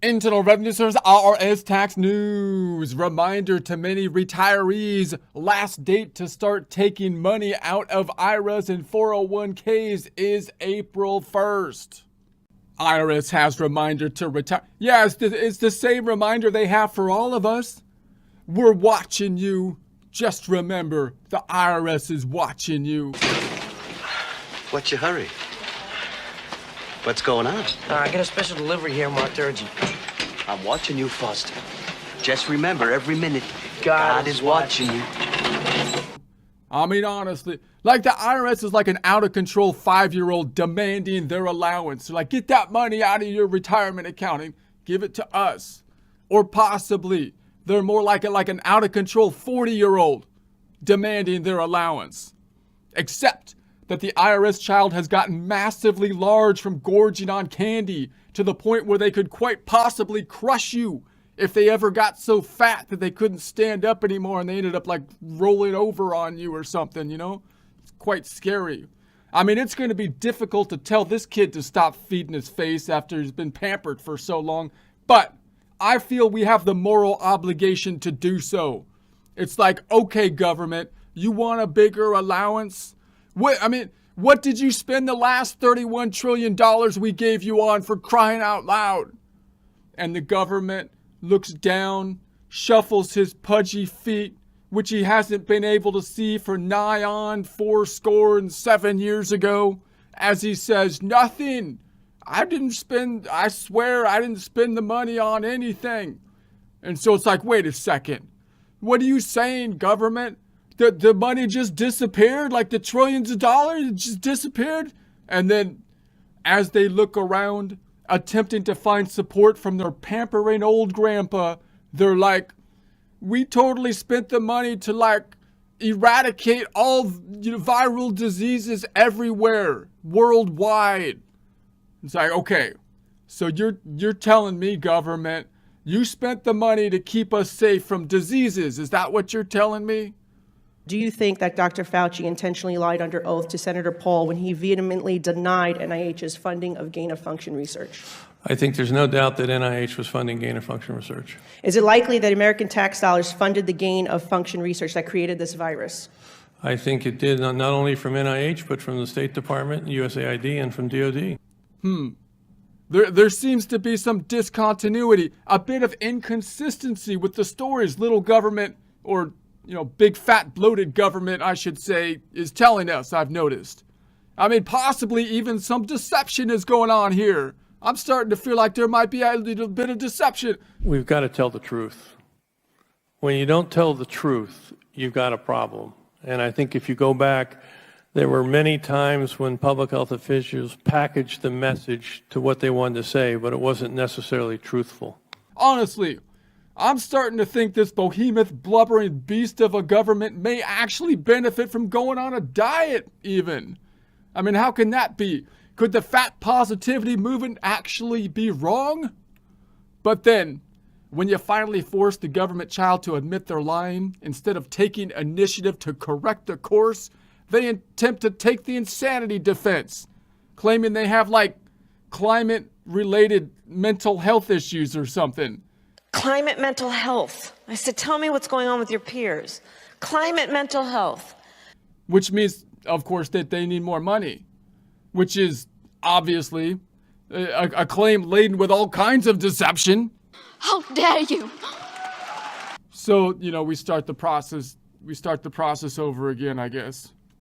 Internal Revenue Service IRS tax news. Reminder to many retirees, last date to start taking money out of IRAs and 401ks is April 1st. IRS has reminder to retire. Yeah, it's the same reminder they have for all of us. We're watching you. Just remember, the IRS is watching you. What's your hurry? What's going on? I got a special delivery here marked urgent. I'm watching you, Foster. Just remember, every minute, God is watching you. I mean, honestly, like the IRS is like an out-of-control 5-year-old demanding their allowance. They're like, get that money out of your retirement accounting, give it to us. Or possibly, they're more like an out-of-control 40-year-old demanding their allowance. Except that the IRS child has gotten massively large from gorging on candy to the point where they could quite possibly crush you if they ever got so fat that they couldn't stand up anymore and they ended up like rolling over on you or something, you know? It's quite scary. I mean, it's going to be difficult to tell this kid to stop feeding his face after he's been pampered for so long, but I feel we have the moral obligation to do so. It's like, okay, government, you want a bigger allowance? What did you spend the last $31 trillion we gave you on, for crying out loud? And the government looks down, shuffles his pudgy feet, which he hasn't been able to see for nigh on 77 years ago, as he says, nothing. I swear I didn't spend the money on anything. And so it's like, wait a second. What are you saying, government? The money just disappeared, like the trillions of dollars, it just disappeared? And then as they look around, attempting to find support from their pampering old grandpa, they're like, we totally spent the money to like eradicate all viral diseases everywhere, worldwide. It's like, okay, so you're telling me, government, you spent the money to keep us safe from diseases. Is that what you're telling me? Do you think that Dr. Fauci intentionally lied under oath to Senator Paul when he vehemently denied NIH's funding of gain-of-function research? I think there's no doubt that NIH was funding gain-of-function research. Is it likely that American tax dollars funded the gain-of-function research that created this virus? I think it did, not only from NIH, but from the State Department, USAID, and from DOD. There seems to be some discontinuity, a bit of inconsistency with the stories little government, or big fat bloated government, I should say, is telling us, I've noticed. I mean, possibly even some deception is going on here. I'm starting to feel like there might be a little bit of deception. We've got to tell the truth. When you don't tell the truth, you've got a problem. And I think if you go back, there were many times when public health officials packaged the message to what they wanted to say, but it wasn't necessarily truthful. Honestly, I'm starting to think this behemoth, blubbering beast of a government may actually benefit from going on a diet, even. I mean, how can that be? Could the fat positivity movement actually be wrong? But then, when you finally force the government child to admit they're lying, instead of taking initiative to correct the course, they attempt to take the insanity defense, claiming they have, like, climate-related mental health issues or something. Climate mental health. I said, tell me what's going on with your peers. Climate mental health. Which means, of course, that they need more money, which is obviously a claim laden with all kinds of deception. How dare you? So, we start the process over again, I guess.